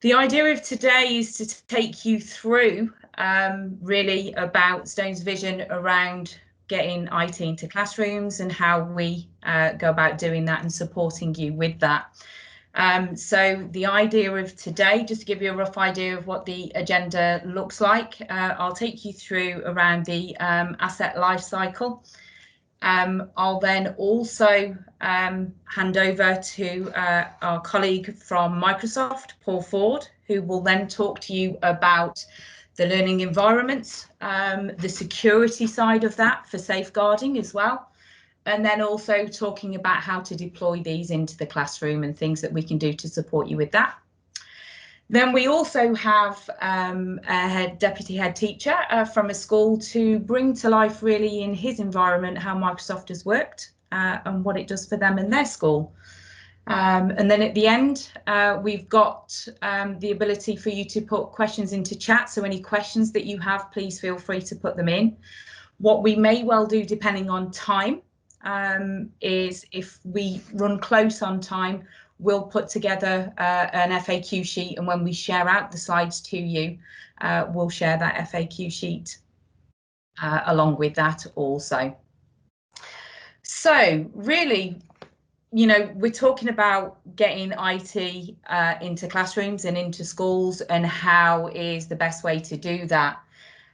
The idea of today is to take you through really about Stone's vision around getting IT into classrooms and how we go about doing that and supporting you with that. So the idea of today, just to give you a rough idea of what the agenda looks like, I'll take you through around the asset life cycle. I'll then also hand over to our colleague from Microsoft, Paul Ford, who will then talk to you about the learning environments, the security side of that for safeguarding as well, and then also talking about how to deploy these into the classroom and things that we can do to support you with that. Then we also have a deputy head teacher from a school to bring to life really in his environment how Microsoft has worked and what it does for them in their school. And then at the end, we've got the ability for you to put questions into chat. So any questions that you have, please feel free to put them in. What we may well do, depending on time, is if we run close on time, we'll put together an FAQ sheet, and when we share out the slides to you, we'll share that FAQ sheet along with that also. So really, you know, we're talking about getting IT into classrooms and into schools, and how is the best way to do that.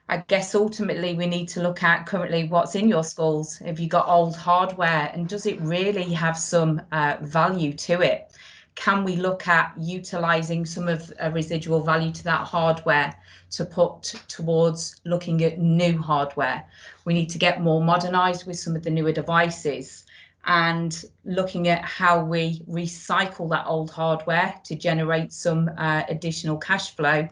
I guess ultimately we need to look at currently what's in your schools. Have you got old hardware, and does it really have some value to it? Can we look at utilising some of a residual value to that hardware to put towards looking at new hardware? We need to get more modernised with some of the newer devices, and looking at how we recycle that old hardware to generate some additional cash flow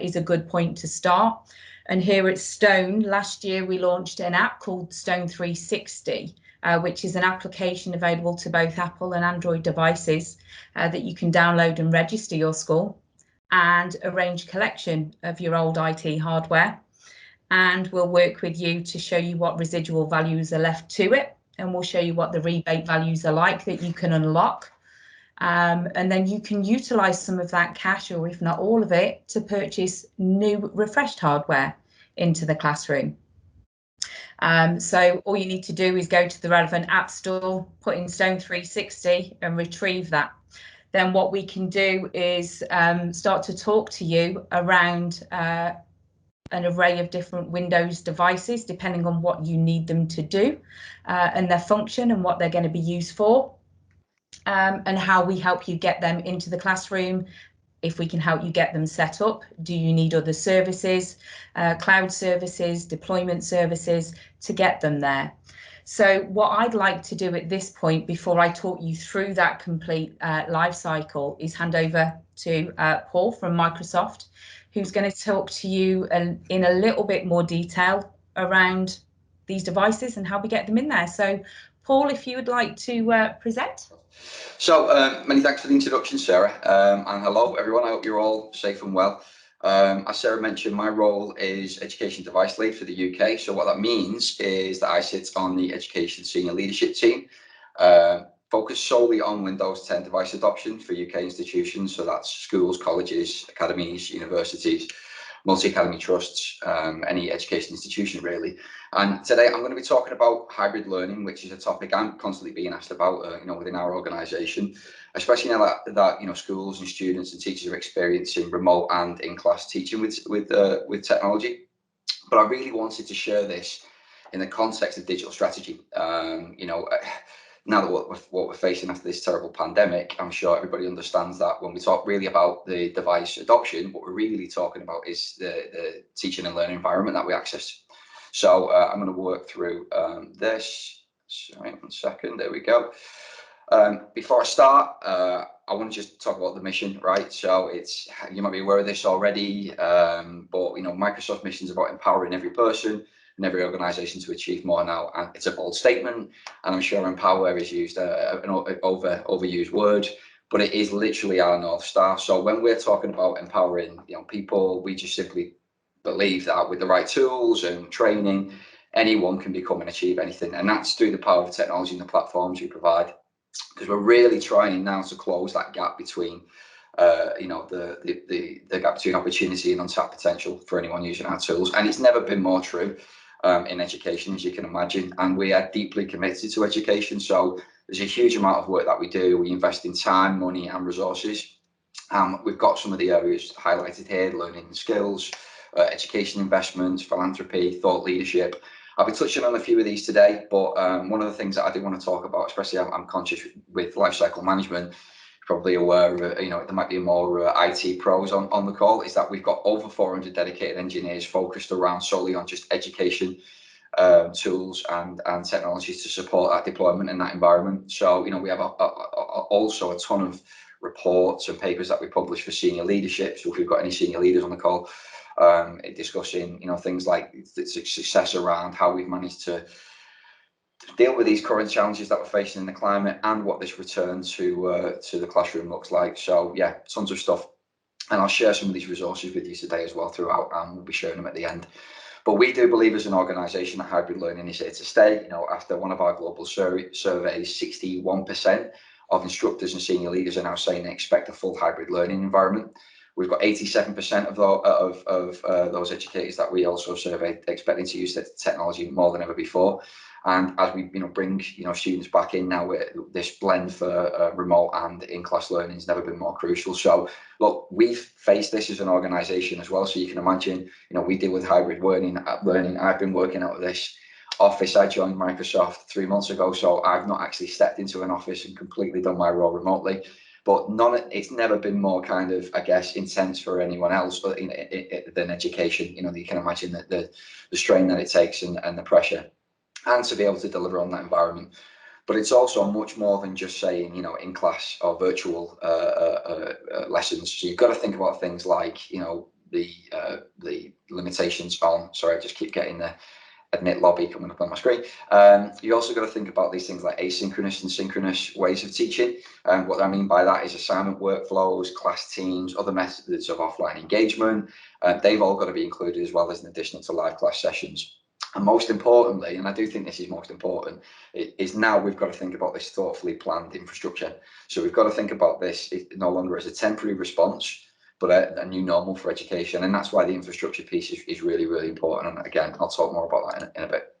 is a good point to start. And here at Stone, last year we launched an app called Stone 360, which is an application available to both Apple and Android devices that you can download and register your school and arrange collection of your old IT hardware. And we'll work with you to show you what residual values are left to it, and we'll show you what the rebate values are like that you can unlock. And then you can utilise some of that cash, or if not all of it, to purchase new refreshed hardware into the classroom. So all you need to do is go to the relevant app store, put in Stone 360 and retrieve that. Then what we can do is start to talk to you around an array of different Windows devices, depending on what you need them to do and their function and what they're going to be used for. And how we help you get them into the classroom, if we can help you get them set up. Do you need other services, cloud services, deployment services to get them there? So what I'd like to do at this point, before I talk you through that complete life cycle, is hand over to Paul from Microsoft, who's going to talk to you in a little bit more detail around these devices and how we get them in there. So Paul, if you would like to present. So many thanks for the introduction, Sarah, and hello everyone. I hope you're all safe and well. As Sarah mentioned, my role is Education Device Lead for the UK. So what that means is that I sit on the Education Senior Leadership Team, focused solely on Windows 10 device adoption for UK institutions. So that's schools, colleges, academies, universities, multi-academy trusts, any education institution really. And today I'm going to be talking about hybrid learning, which is a topic I'm constantly being asked about, within our organisation, especially now that schools and students and teachers are experiencing remote and in-class teaching with technology. But I really wanted to share this in the context of digital strategy. Now that what we're facing after this terrible pandemic, I'm sure everybody understands that when we talk really about the device adoption, what we're really talking about is the teaching and learning environment that we access. So I'm going to work through this. Sorry, 1 second. There we go. Before I start, I want to just talk about the mission, right? So you might be aware of this already, but Microsoft's mission is about empowering every person and every organisation to achieve more now. And it's a bold statement, and I'm sure empower is used an overused word, but it is literally our North Star. So when we're talking about empowering people, we just simply believe that with the right tools and training, anyone can become and achieve anything. And that's through the power of technology and the platforms we provide, because we're really trying now to close that gap between you know, the gap between opportunity and untapped potential for anyone using our tools. And it's never been more true in education, as you can imagine. And we are deeply committed to education. So there's a huge amount of work that we do. We invest in time, money, and resources. We've got some of the areas highlighted here: learning and skills, education investments, philanthropy, thought leadership. I'll be touching on a few of these today, but one of the things that I do want to talk about, especially I'm conscious with lifecycle management, probably aware of, you know, there might be more IT pros on the call, is that we've got over 400 dedicated engineers focused around solely on just education tools and technologies to support that deployment in that environment. So, you know, we have also a ton of reports and papers that we publish for senior leadership. So if we've got any senior leaders on the call, discussing, you know, things like the success around how we've managed to deal with these current challenges that we're facing in the climate and what this return to the classroom looks like. So yeah, tons of stuff. And I'll share some of these resources with you today as well throughout, and we'll be showing them at the end. But we do believe as an organisation that hybrid learning is here to stay. You know, after one of our global surveys, 61% of instructors and senior leaders are now saying they expect a full hybrid learning environment. We've got 87% of those educators that we also surveyed expecting to use the technology more than ever before. And as we, you know, bring, you know, students back in now, this blend for remote and in-class learning has never been more crucial. So look, we've faced this as an organisation as well. So you can imagine, you know, we deal with hybrid learning. I've been working out of this office. I joined Microsoft 3 months ago, so I've not actually stepped into an office and completely done my role remotely. But it's never been more kind of, I guess, intense for anyone else than education. You know, you can imagine that the strain that it takes and the pressure, and to be able to deliver on that environment. But it's also much more than just saying, you know, in class or virtual lessons. So you've got to think about things like, you know, the limitations on, sorry, I just keep getting the admit lobby coming up on my screen. You also got to think about these things like asynchronous and synchronous ways of teaching. And what I mean by that is assignment workflows, class teams, other methods of offline engagement. They've all got to be included as well as an additional to live class sessions. And most importantly, and I do think this is most important, is now we've got to think about this thoughtfully planned infrastructure. So we've got to think about this no longer as a temporary response, but a new normal for education. And that's why the infrastructure piece is really, really important. And again, I'll talk more about that in a bit.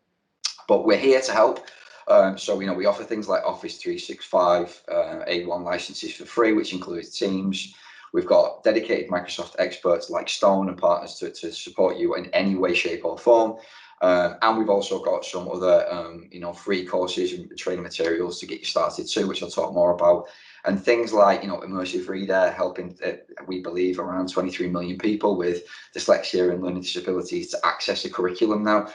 But we're here to help. So, you know, we offer things like Office 365, A1 licenses for free, which includes Teams. We've got dedicated Microsoft experts like Stone and partners to support you in any way, shape or form. And we've also got some other, you know, free courses and training materials to get you started too, which I'll talk more about. And things like, you know, Immersive Reader, helping, we believe, around 23 million people with dyslexia and learning disabilities to access the curriculum now.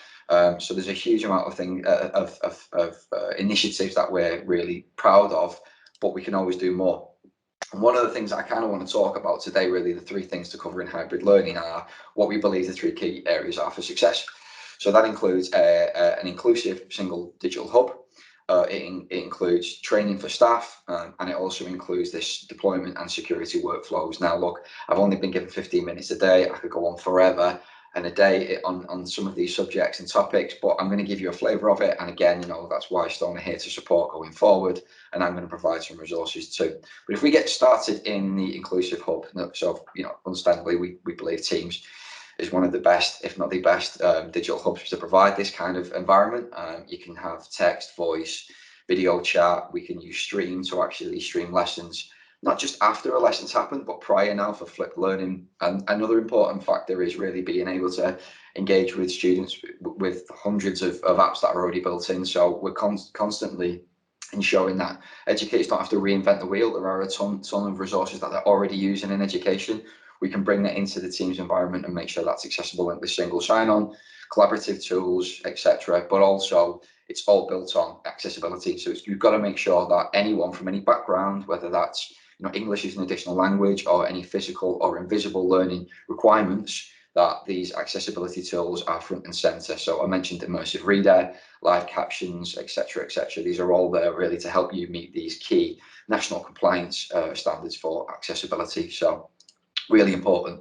So there's a huge amount of initiatives that we're really proud of, but we can always do more. And one of the things I kind of want to talk about today, really, the three things to cover in hybrid learning are what we believe the three key areas are for success. So that includes an inclusive single digital hub. It includes training for staff, and it also includes this deployment and security workflows. Now, look, I've only been given 15 minutes a day. I could go on forever and a day on some of these subjects and topics, but I'm going to give you a flavour of it. And again, you know, that's why Stone are here to support going forward, and I'm going to provide some resources too. But if we get started in the inclusive hub, so, you know, understandably, we believe Teams is one of the best, if not the best, digital hubs to provide this kind of environment. You can have text, voice, video chat. We can use Stream to actually stream lessons, not just after a lesson's happened, but prior now for flipped learning. And another important factor is really being able to engage with students with hundreds of apps that are already built in. So we're constantly ensuring that educators don't have to reinvent the wheel. There are a ton of resources that they're already using in education. We can bring that into the Teams environment and make sure that's accessible with single sign-on, collaborative tools, etc. But also, it's all built on accessibility. So you've got to make sure that anyone from any background, whether that's, you know, English is an additional language or any physical or invisible learning requirements, that these accessibility tools are front and center. So I mentioned Immersive Reader, live captions, etc., etc. These are all there really to help you meet these key national compliance standards for accessibility. So really important.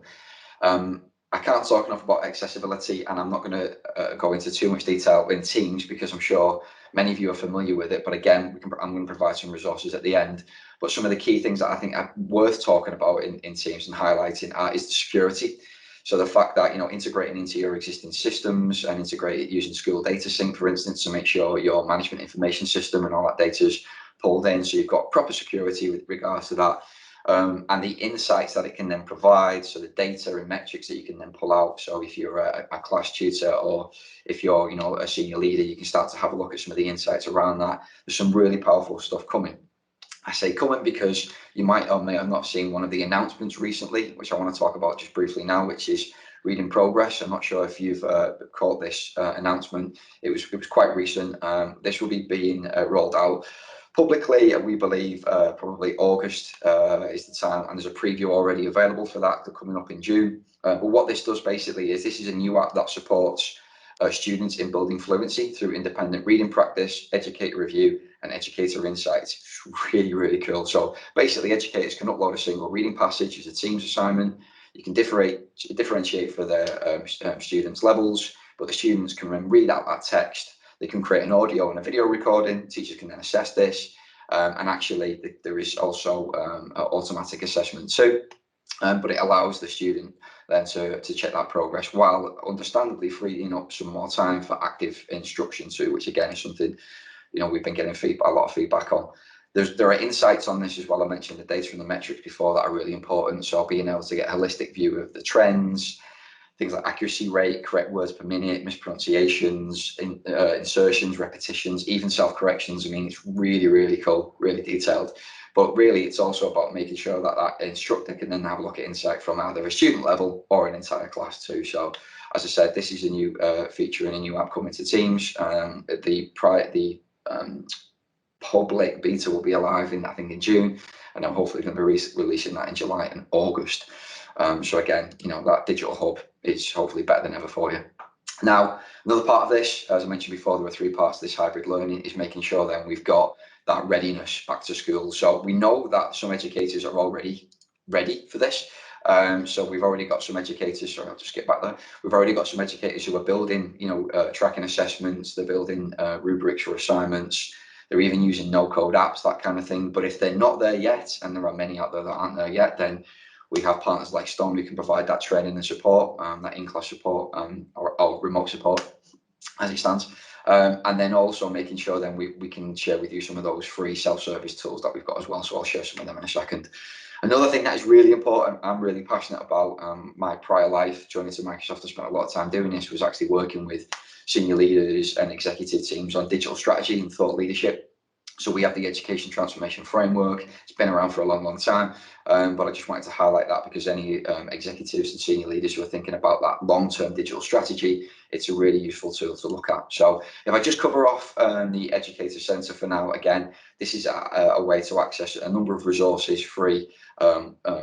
I can't talk enough about accessibility, and I'm not going to go into too much detail in Teams because I'm sure many of you are familiar with it. But again, I'm going to provide some resources at the end. But some of the key things that I think are worth talking about in Teams and highlighting is the security. So the fact that, you know, integrating into your existing systems and integrate it using school data sync, for instance, to make sure your management information system and all that data is pulled in, so you've got proper security with regards to that. And the insights that it can then provide, so the data and metrics that you can then pull out. So if you're a class tutor, or if you're, you know, a senior leader, you can start to have a look at some of the insights around that. There's some really powerful stuff coming. I say coming because you might or may have not seen one of the announcements recently, which I want to talk about just briefly now, which is Reading Progress. I'm not sure if you've caught this announcement. It was quite recent. This will be being rolled out publicly, we believe probably August is the time, and there's a preview already available for that. They're coming up in June. But what this does basically is this is a new app that supports students in building fluency through independent reading practice, educator review, and educator insights. It's really, really cool. So basically, educators can upload a single reading passage as a Teams assignment. You can differentiate for their students' levels, but the students can then read out that text. They can create an audio and a video recording. Teachers can then assess this. And actually, there is also automatic assessment too. But it allows the student then to check that progress while understandably freeing up some more time for active instruction too, which again is something, you know, we've been getting a lot of feedback on. There are insights on this as well. I mentioned the data and the metrics before that are really important. So being able to get a holistic view of the trends, things like accuracy rate, correct words per minute, mispronunciations, insertions, repetitions, even self-corrections. I mean, it's really, really cool, really detailed. But really, it's also about making sure that that instructor can then have a look at insight from either a student level or an entire class too. So, as I said, this is a new feature and a new app coming to Teams. The public beta will be alive I think in June, and I'm hopefully going to be releasing that in July and August. So again, you know, that digital hub is hopefully better than ever for you. Now, another part of this, as I mentioned before, there are 3 parts to this hybrid learning, is making sure then we've got that readiness back to school. So we know that some educators are already ready for this. So we've already got some educators, sorry, I'll just get back there. We've already got some educators who are building, you know, tracking assessments, they're building rubrics for assignments, they're even using no-code apps, that kind of thing. But if they're not there yet, and there are many out there that aren't there yet, then we have partners like Storm who can provide that training and support, that in-class support or remote support as it stands. And then also making sure then we can share with you some of those free self-service tools that we've got as well. So I'll share some of them in a second. Another thing that is really important, I'm really passionate about, my prior life, joining to Microsoft, I spent a lot of time doing this, was actually working with senior leaders and executive teams on digital strategy and thought leadership. So we have the Education Transformation Framework. It's been around for a long, long time, but I just wanted to highlight that because any executives and senior leaders who are thinking about that long-term digital strategy, it's a really useful tool to look at. So if I just cover off the Educator Center for now, again, this is a way to access a number of resources, free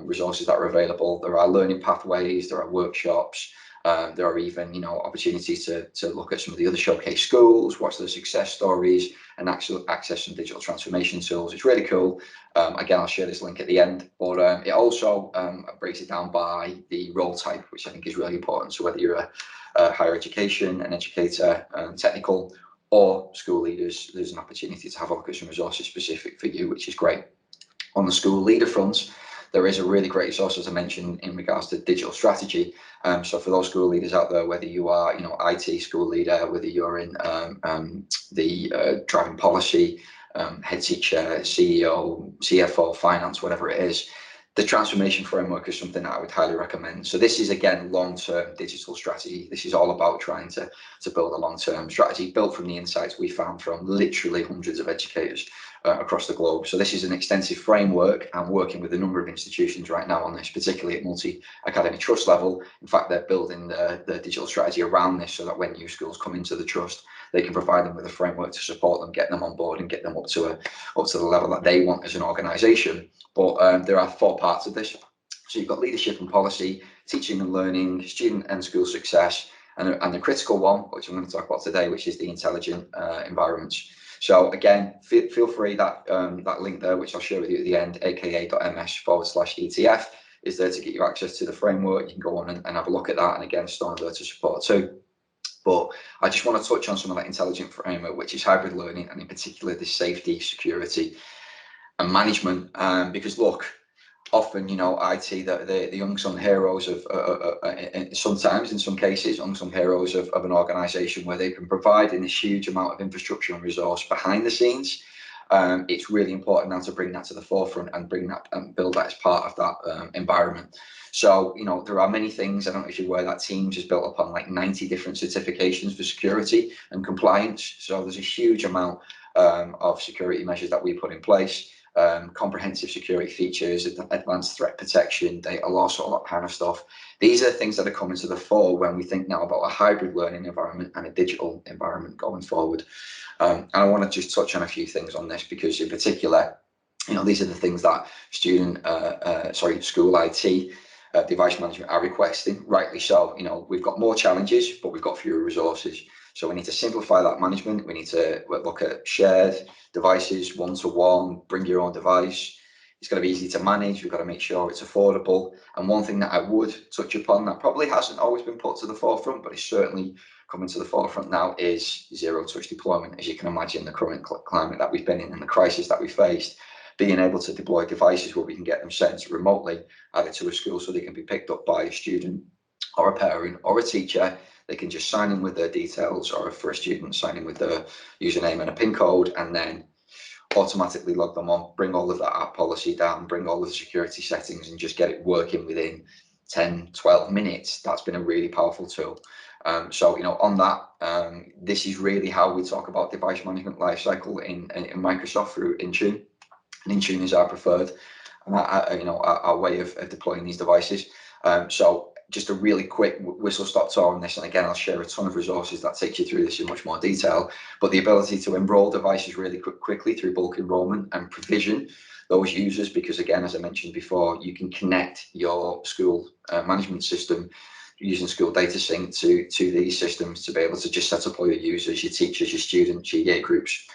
resources that are available. There are learning pathways, there are workshops, there are even, you know, opportunities to look at some of the other showcase schools, watch their success stories, and actually access some digital transformation tools. It's really cool. Again, I'll share this link at the end, but it also breaks it down by the role type, which I think is really important. So whether you're a higher education, an educator, technical, or school leaders, there's an opportunity to have a look at some resources specific for you, which is great. On the school leader front, there is a really great resource, as I mentioned, in regards to digital strategy. So for those school leaders out there, whether you are, you know, IT school leader, whether you're in the driving policy, head teacher, CEO, CFO, finance, whatever it is, the transformation framework is something that I would highly recommend. So this is, again, long-term digital strategy. This is all about trying to build a long-term strategy built from the insights we found from literally hundreds of educators across the globe. So this is an extensive framework. I'm working with a number of institutions right now on this, particularly at multi-academy trust level. In fact, they're building the digital strategy around this so that when new schools come into the trust, they can provide them with a framework to support them, get them on board and get them up to the level that they want as an organisation. But there are 4 parts of this. So you've got leadership and policy, teaching and learning, student and school success, and the critical one, which I'm going to talk about today, which is the intelligent environments. So again, feel free that link there, which I'll share with you at the end, aka.ms/ETF, is there to get you access to the framework. You can go on and have a look at that, and again, Storm's there to support too. But I just want to touch on some of that intelligent framework, which is hybrid learning, and in particular the safety, security and management, because look, often, you know, IT, the unsung heroes of, sometimes in some cases, unsung heroes of an organisation where they've been providing this huge amount of infrastructure and resource behind the scenes. It's really important now to bring that to the forefront and bring that and build that as part of that environment. So, you know, there are many things. I don't know if you're aware that Teams is built upon like 90 different certifications for security and compliance. So there's a huge amount of security measures that we put in place. Comprehensive security features, advanced threat protection, data loss, all that kind of stuff. These are the things that are coming to the fore when we think now about a hybrid learning environment and a digital environment going forward. And I want to just touch on a few things on this, because in particular, you know, these are the things that school IT device management are requesting, rightly so. You know, we've got more challenges, but we've got fewer resources. So we need to simplify that management. We need to look at shared devices, one-to-one, bring your own device. It's got to be easy to manage. We've got to make sure it's affordable. And one thing that I would touch upon that probably hasn't always been put to the forefront, but it's certainly coming to the forefront now, is zero-touch deployment. As you can imagine, the current climate that we've been in and the crisis that we faced, being able to deploy devices where we can get them sent remotely, either to a school so they can be picked up by a student or a parent or a teacher. They can just sign in with their details, or for a student, sign in with their username and a PIN code, and then automatically log them on, bring all of that app policy down, bring all of the security settings, and just get it working within 10, 12 minutes. That's been a really powerful tool. So, you know, on that, this is really how we talk about device management lifecycle in Microsoft through Intune. And Intune is our preferred, our way of deploying these devices. So just a really quick whistle stop tour on this, and again, I'll share a ton of resources that take you through this in much more detail, but the ability to enroll devices really quickly through bulk enrollment and provision those users, because again, as I mentioned before, you can connect your school management system using school data sync to these systems to be able to just set up all your users, your teachers, your students, your year groups,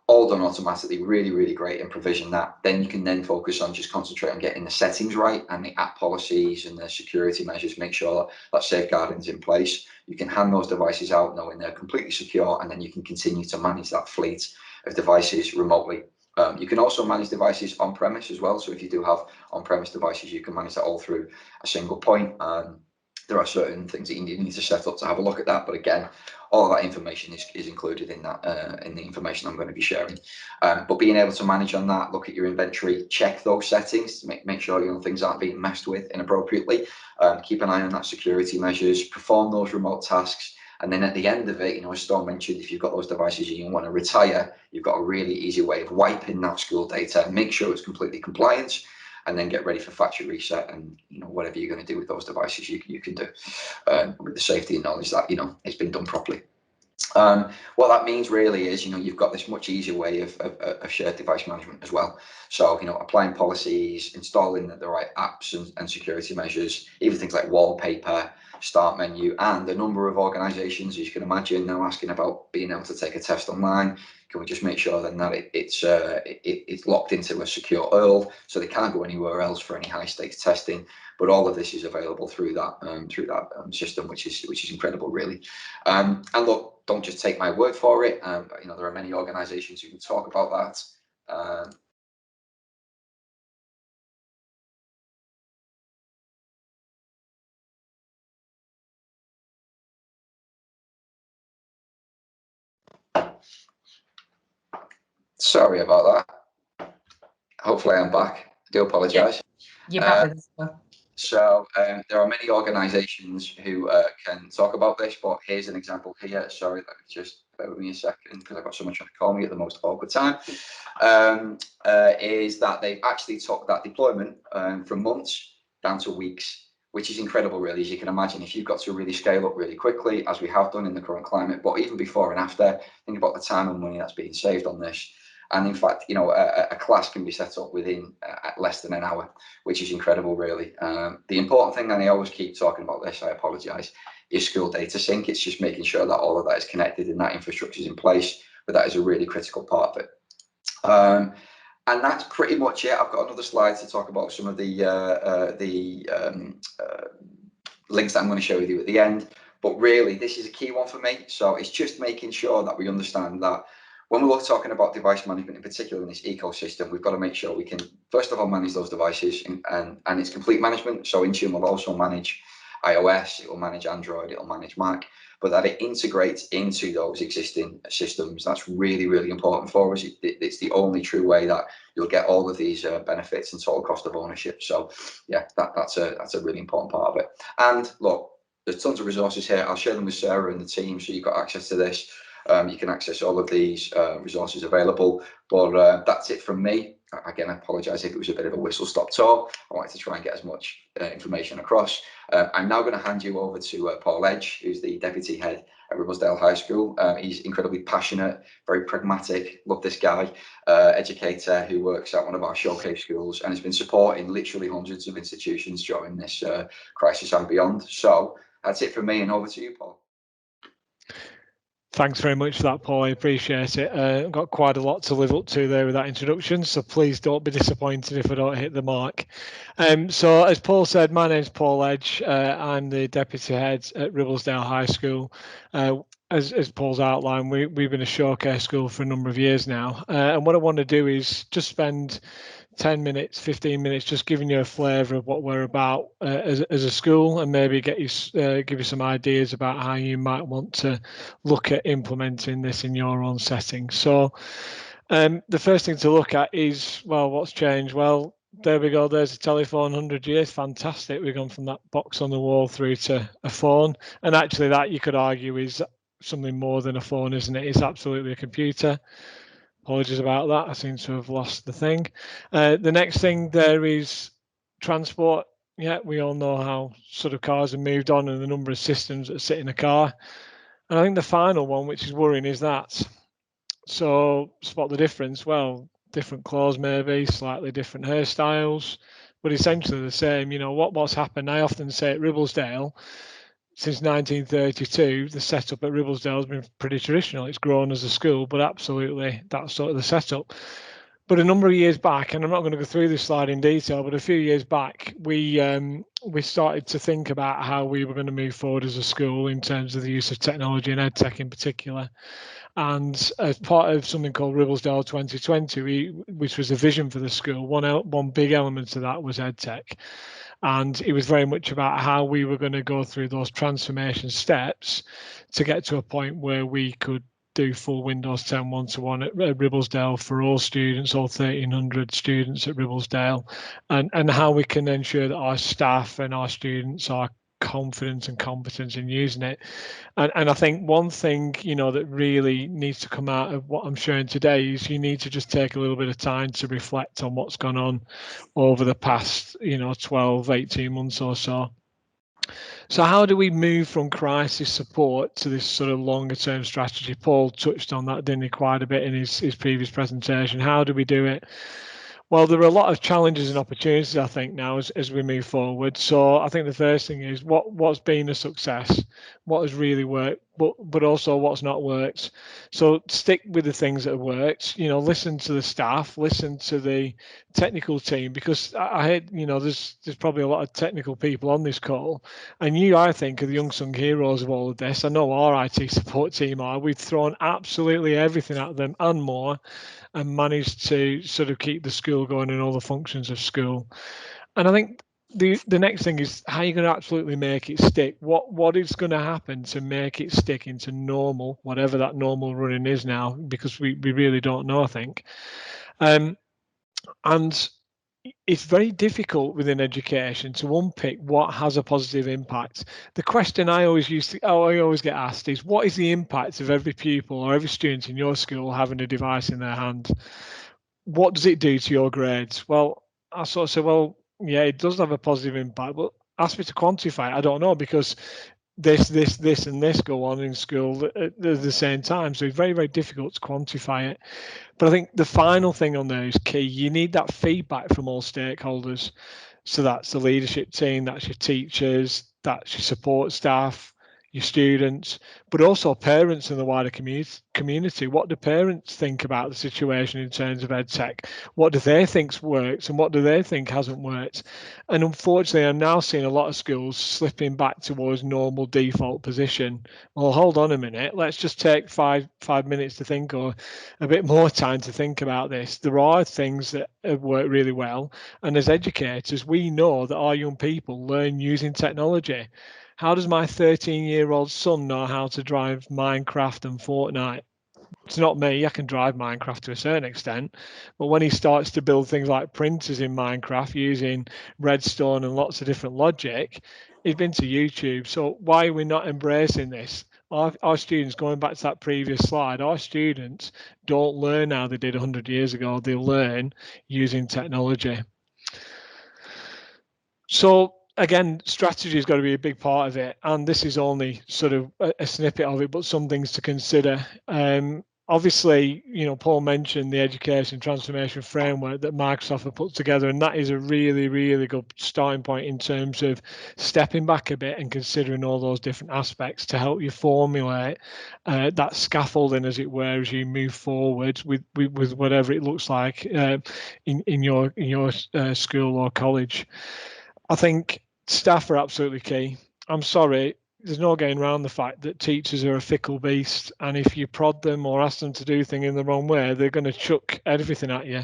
all done automatically. Really, really great, and provision that. Then you can then focus on just concentrate on getting the settings right and the app policies and the security measures, make sure that safeguarding is in place. You can hand those devices out knowing they're completely secure, and then you can continue to manage that fleet of devices remotely. You can also manage devices on premise as well. So if you do have on-premise devices, you can manage that all through a single point. There are certain things that you need to set up to have a look at that, but again, all of that information is included in that in the information I'm going to be sharing. But being able to manage on that, look at your inventory, check those settings to make sure, you know, things aren't being messed with inappropriately. Keep an eye on that security measures, perform those remote tasks, and then at the end of it, you know, as Storm mentioned, if you've got those devices and you want to retire, you've got a really easy way of wiping that school data, make sure it's completely compliant, and then get ready for factory reset, and, you know, whatever you're going to do with those devices, you can do with the safety and knowledge that, you know, it's been done properly. What that means really is, you know, you've got this much easier way of shared device management as well. So, you know, applying policies, installing the right apps and security measures, even things like wallpaper, start menu, and a number of organizations, as you can imagine, now asking about being able to take a test online. Can we just make sure then that it's locked into a secure URL so they can't go anywhere else for any high stakes testing? But all of this is available through that system, which is incredible, really. And look, don't just take my word for it. You know, there are many organisations who can talk about that. Sorry about that. Hopefully I'm back. I do apologise. You're back with us. So there are many organisations who can talk about this, but here's an example here. Sorry, just bear with me a second because I've got someone trying to call me at the most awkward time. Is that they've actually took that deployment from months down to weeks, which is incredible, really. As you can imagine, if you've got to really scale up really quickly, as we have done in the current climate, but even before and after, think about the time and money that's being saved on this. And in fact, you know, a class can be set up within less than an hour, which is incredible, really. The important thing, and I always keep talking about this, I apologise, is school data sync. It's just making sure that all of that is connected and that infrastructure is in place, but that is a really critical part of it. And that's pretty much it. I've got another slide to talk about some of the links that I'm going to share with you at the end. But really, this is a key one for me. So it's just making sure that we understand that when we're talking about device management, in particular in this ecosystem, we've got to make sure we can, first of all, manage those devices and it's complete management. So Intune will also manage iOS, it will manage Android, it will manage Mac, but that it integrates into those existing systems. That's really, really important for us. It's the only true way that you'll get all of these benefits and total cost of ownership. So yeah, that's a really important part of it. And look, there's tons of resources here. I'll share them with Sarah and the team, so you've got access to this. You can access all of these resources available. But that's it from me. Again, I apologise if it was a bit of a whistle-stop tour. I wanted to try and get as much information across. I'm now going to hand you over to Paul Edge, who's the Deputy Head at Ribblesdale High School. He's incredibly passionate, very pragmatic, love this guy, educator who works at one of our showcase schools and has been supporting literally hundreds of institutions during this crisis and beyond. So that's it from me, and over to you, Paul. Thanks very much for that, Paul. I appreciate it. I've got quite a lot to live up to there with that introduction, so please don't be disappointed if I don't hit the mark. So as Paul said, my name's Paul Edge. I'm the Deputy Head at Ribblesdale High School. As Paul's outlined, we've been a showcase school for a number of years now. And what I want to do is just spend 10 minutes, 15 minutes, just giving you a flavour of what we're about as a school, and maybe give you some ideas about how you might want to look at implementing this in your own setting. So the first thing to look at is, well, what's changed? Well, there we go. There's a telephone, 100 years. Fantastic. We've gone from that box on the wall through to a phone. And actually that, you could argue, is something more than a phone, isn't it? It's absolutely a computer. Apologies about that. I seem to have lost the thing. The next thing there is transport. Yeah, we all know how sort of cars have moved on and the number of systems that sit in a car. And I think the final one, which is worrying, is that. So spot the difference. Well, different clothes maybe, slightly different hairstyles, but essentially the same. You know, what's happened, I often say at Ribblesdale, since 1932, the setup at Ribblesdale has been pretty traditional. It's grown as a school, but absolutely that's sort of the setup. But a number of years back, and I'm not going to go through this slide in detail, but a few years back, we started to think about how we were going to move forward as a school in terms of the use of technology and EdTech in particular. And as part of something called Ribblesdale 2020, which was a vision for the school, one big element of that was EdTech. And it was very much about how we were going to go through those transformation steps to get to a point where we could do full Windows 10 one-to-one at Ribblesdale for all students, all 1,300 students at Ribblesdale, and how we can ensure that our staff and our students are confident and competent in using it. And I think one thing, you know, that really needs to come out of what I'm showing today is you need to just take a little bit of time to reflect on what's gone on over the past, 12, 18 months or so. So how do we move from crisis support to this sort of longer term strategy? Paul touched on that, didn't he, quite a bit in his previous presentation. How do we do it? Well, there are a lot of challenges and opportunities, I think, now as we move forward. So I think the first thing is what's been a success, what has really worked, but also what's not worked. So stick with the things that have worked. Listen to the staff, listen to the technical team, because I hate, there's probably a lot of technical people on this call, and I think, are the unsung heroes of all of this. I know our IT support team are. We've thrown absolutely everything at them and more, and managed to sort of keep the school going and all the functions of school. And I think the next thing is how you're going to absolutely make it stick. What is going to happen to make it stick into normal, whatever that normal running is now, because we really don't know, I think. And it's very difficult within education to unpick what has a positive impact. The question I always get asked is, what is the impact of every pupil or every student in your school having a device in their hand? What does it do to your grades? Well, I sort of say, well, yeah, it does have a positive impact, but ask me to quantify it. I don't know, because this, and this go on in school at the same time. So it's very, very difficult to quantify it. But I think the final thing on there is key. You need that feedback from all stakeholders. So that's the leadership team, that's your teachers, that's your support staff, your students, but also parents and the wider community. What do parents think about the situation in terms of EdTech? What do they think's worked and what do they think hasn't worked? And unfortunately, I'm now seeing a lot of schools slipping back towards normal default position. Well, hold on a minute. Let's just take five minutes to think, or a bit more time to think about this. There are things that have worked really well. And as educators, we know that our young people learn using technology. How does my 13-year-old son know how to drive Minecraft and Fortnite? It's not me. I can drive Minecraft to a certain extent, but when he starts to build things like printers in Minecraft using redstone and lots of different logic, he's been to YouTube. So why are we not embracing this? Our students, going back to that previous slide, our students don't learn how they did 100 years ago. They learn using technology. So again, strategy has got to be a big part of it, and this is only sort of a snippet of it, but some things to consider. Obviously, you know, Paul mentioned the education transformation framework that Microsoft have put together, and that is a really, really good starting point in terms of stepping back a bit and considering all those different aspects to help you formulate that scaffolding, as it were, as you move forward with whatever it looks like in your school or college. I think staff are absolutely key. I'm sorry, there's no getting around the fact that teachers are a fickle beast, and if you prod them or ask them to do things in the wrong way, they're going to chuck everything at you.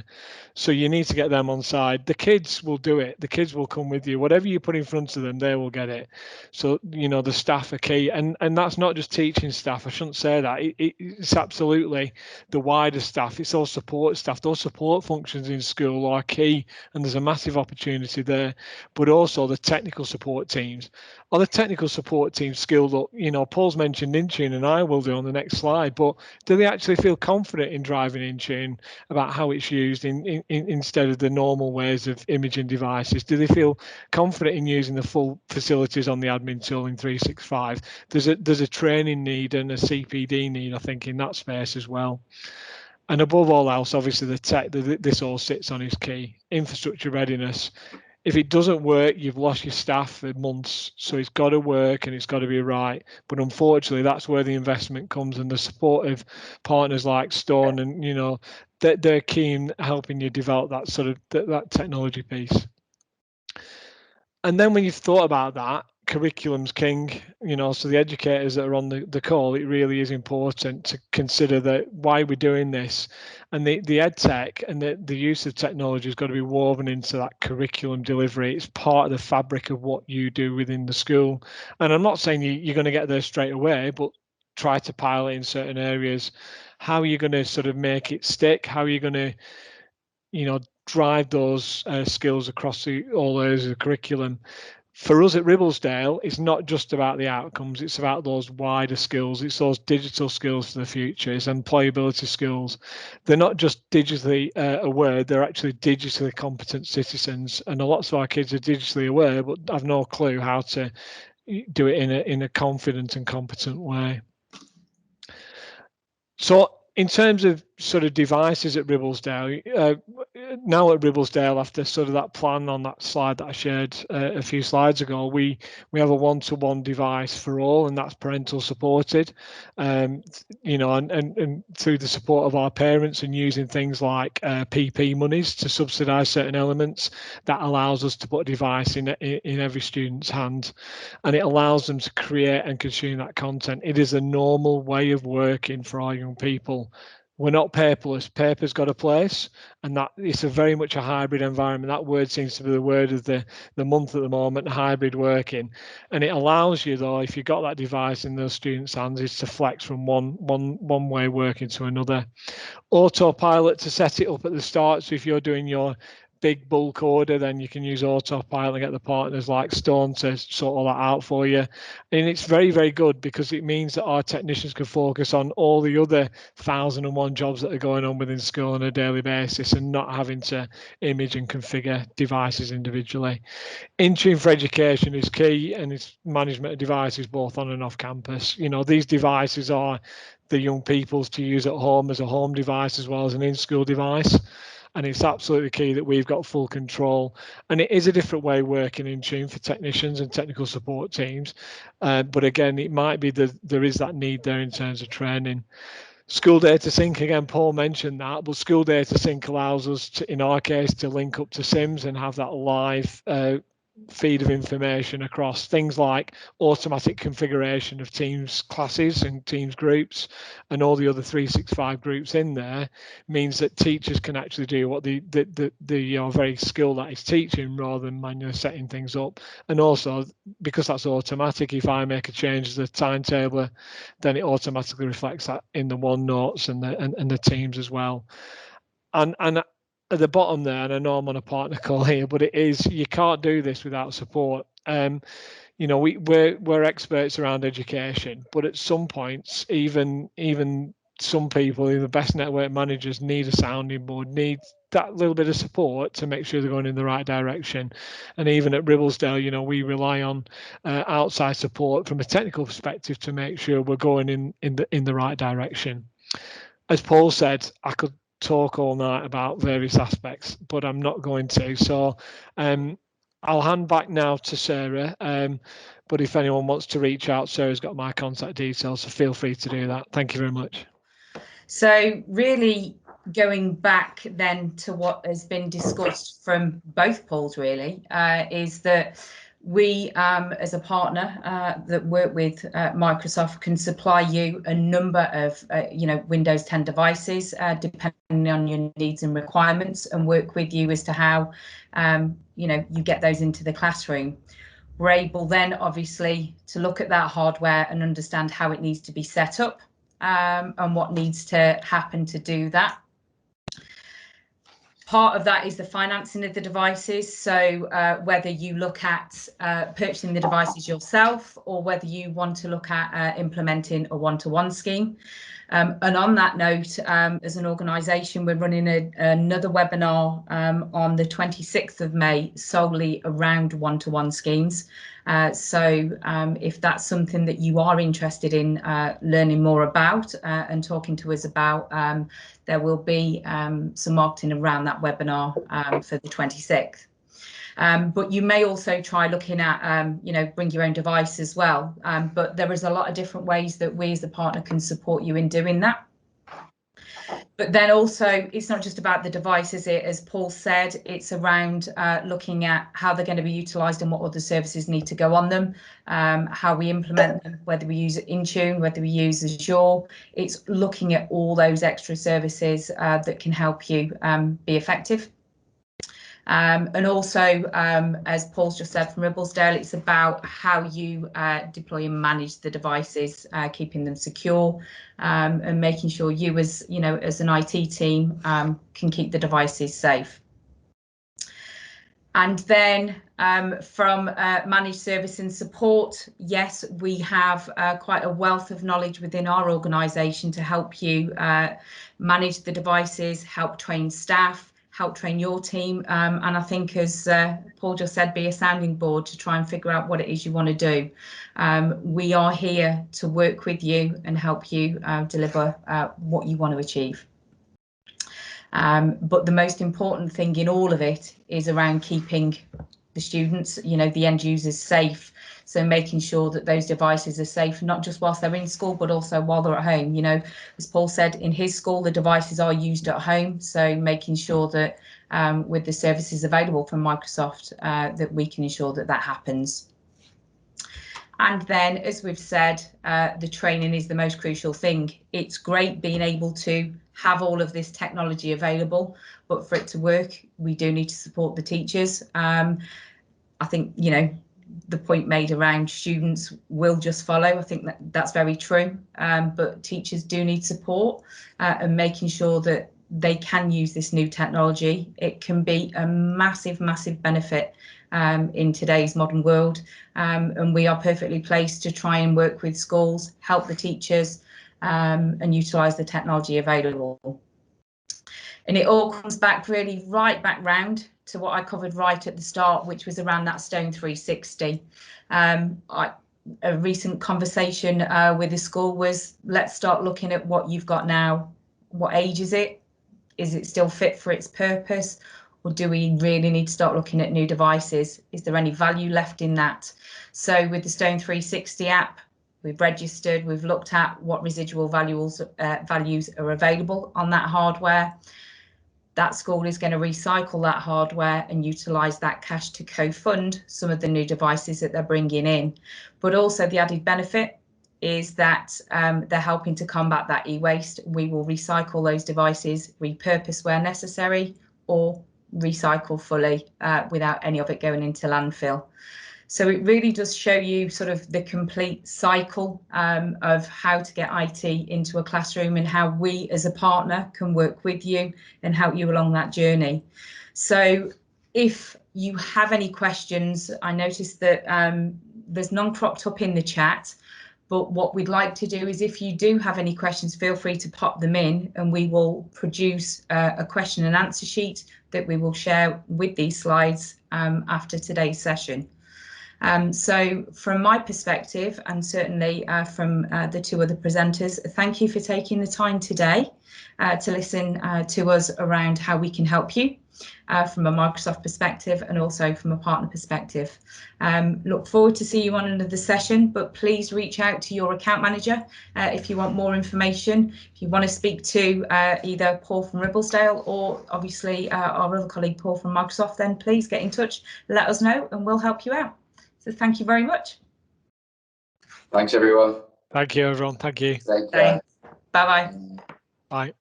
So you need to get them on side. The kids will do it. The kids will come with you. Whatever you put in front of them, they will get it. So, you know, the staff are key. And that's not just teaching staff. I shouldn't say that. It's absolutely the wider staff. It's all support staff. Those support functions in school are key, and there's a massive opportunity there. But also the technical support teams. Are the technical support teams skilled up? You know, Paul's mentioned Intune, and I will do on the next slide, but do they actually feel confident in driving Intune about how it's used instead of the normal ways of imaging devices? Do they feel confident in using the full facilities on the admin tool in 365? There's a training need and a CPD need, I think, in that space as well. And above all else, obviously the tech that this all sits on is key. Infrastructure readiness. If it doesn't work, you've lost your staff for months. So it's got to work and it's got to be right. But unfortunately, that's where the investment comes, and the support of partners like Stone, and you know, they're keen helping you develop that sort of that technology piece. And then when you've thought about that, curriculum's king, you know, so the educators that are on the call, it really is important to consider that why we're doing this. And the ed tech and the use of technology has got to be woven into that curriculum delivery. It's part of the fabric of what you do within the school. And I'm not saying you're going to get there straight away, but try to pilot in certain areas. How are you going to sort of make it stick? How are you going to, you know, drive those skills across all areas of the curriculum? For us at Ribblesdale, it's not just about the outcomes, it's about those wider skills. It's those digital skills for the future, it's employability skills. They're not just digitally aware, they're actually digitally competent citizens. And lots of our kids are digitally aware, but have no clue how to do it in a confident and competent way. So in terms of sort of devices at Ribblesdale, now at Ribblesdale, after sort of that plan on that slide that I shared a few slides ago, we have a one-to-one device for all, and that's parental supported, you know, and through the support of our parents and using things like PP monies to subsidise certain elements, that allows us to put a device in every student's hand, and it allows them to create and consume that content. It is a normal way of working for our young people. We're not paperless. Paper's got a place, and that it's a very much a hybrid environment. That word seems to be the word of the month at the moment, hybrid working. And it allows you, though, if you've got that device in those students' hands, is to flex from one way of working to another. Autopilot to set it up at the start. So if you're doing your big bulk order, then you can use autopilot and get the partners like Stone to sort all that out for you. And it's very, very good because it means that our technicians can focus on all the other 1,001 jobs that are going on within school on a daily basis and not having to image and configure devices individually. Intune for education is key, and it's management of devices both on and off campus. You know, these devices are the young people's to use at home as a home device as well as an in-school device. and it's absolutely key that we've got full control. And it is a different way of working in tune for technicians and technical support teams, but again, it might be that there is that need there in terms of training. School data sync, again, Paul mentioned that, but school data sync allows us to, in our case, to link up to SIMS and have that live feed of information across things like automatic configuration of teams classes and teams groups and all the other 365 groups in there. Means that teachers can actually do what the very skill that is teaching rather than manually setting things up. And also, because that's automatic, if I make a change to the timetable, then it automatically reflects that in the OneNotes and the teams as well. And at the bottom there, and I know I'm on a partner call here, but it is, you can't do this without support. You know, we're experts around education, but at some points, even some people, the best network managers, need a sounding board, need that little bit of support to make sure they're going in the right direction. And even at Ribblesdale, you know, we rely on outside support from a technical perspective to make sure we're going in the right direction. As Paul said, I could talk all night about various aspects, but I'm not going to. So I'll hand back now to Sarah. But if anyone wants to reach out, Sarah's got my contact details, so feel free to do that. Thank you very much. So really going back then to what has been discussed from both Pauls really, is that we as a partner that work with Microsoft can supply you a number of Windows 10 devices depending on your needs and requirements, and work with you as to how you get those into the classroom. We're able then obviously to look at that hardware and understand how it needs to be set up and what needs to happen to do that. Part of that is the financing of the devices. So whether you look at purchasing the devices yourself, or whether you want to look at implementing a one-to-one scheme. And on that note, as an organisation, we're running another webinar on the 26th of May solely around one-to-one schemes. So if that's something that you are interested in learning more about and talking to us about, there will be some marketing around that webinar for the 26th. But you may also try looking at, bring your own device as well. But there is a lot of different ways that we as the partner can support you in doing that. But then also, it's not just about the device, is it? As Paul said, it's around looking at how they're going to be utilised and what other services need to go on them, how we implement them, whether we use Intune, whether we use Azure. It's looking at all those extra services that can help you be effective. And also, as Paul's just said from Ribblesdale, it's about how you deploy and manage the devices, keeping them secure, and making sure you, as as an IT team, can keep the devices safe. And then from managed service and support, yes, we have quite a wealth of knowledge within our organisation to help you manage the devices, help train staff, help train your team, and I think, as Paul just said, be a sounding board to try and figure out what it is you want to do. We are here to work with you and help you deliver what you want to achieve. But the most important thing in all of it is around keeping the students, the end users, safe. So making sure that those devices are safe, not just whilst they're in school, but also while they're at home. As Paul said, in his school, the devices are used at home. So making sure that with the services available from Microsoft, that we can ensure that that happens. And then, as we've said, the training is the most crucial thing. It's great being able to have all of this technology available, but for it to work, we do need to support the teachers. I think, the point made around students will just follow. I think that's very true, but teachers do need support and making sure that they can use this new technology. It can be a massive, massive benefit in today's modern world, and we are perfectly placed to try and work with schools, help the teachers and utilise the technology available. And it all comes back really right back round to what I covered right at the start, which was around that Stone 360. A recent conversation with the school was, let's start looking at what you've got now. What age is it? Is it still fit for its purpose? Or do we really need to start looking at new devices? Is there any value left in that? So with the Stone 360 app, we've registered, we've looked at what residual values are available on that hardware. That school is going to recycle that hardware and utilise that cash to co-fund some of the new devices that they're bringing in. But also the added benefit is that they're helping to combat that e-waste. We will recycle those devices, repurpose where necessary, or recycle fully without any of it going into landfill. So it really does show you sort of the complete cycle of how to get IT into a classroom and how we as a partner can work with you and help you along that journey. So if you have any questions, I noticed that there's none cropped up in the chat. But what we'd like to do is if you do have any questions, feel free to pop them in and we will produce a question and answer sheet that we will share with these slides after today's session. So from my perspective, and certainly from the two other presenters, thank you for taking the time today to listen to us around how we can help you from a Microsoft perspective and also from a partner perspective. Look forward to see you on another session, but please reach out to your account manager if you want more information. If you want to speak to either Paul from Ribblesdale or obviously our other colleague Paul from Microsoft, then please get in touch, let us know and we'll help you out. So thank you very much. Thanks, everyone. Thank you, everyone. Thank you. Take care. Thanks. Bye-bye. Bye.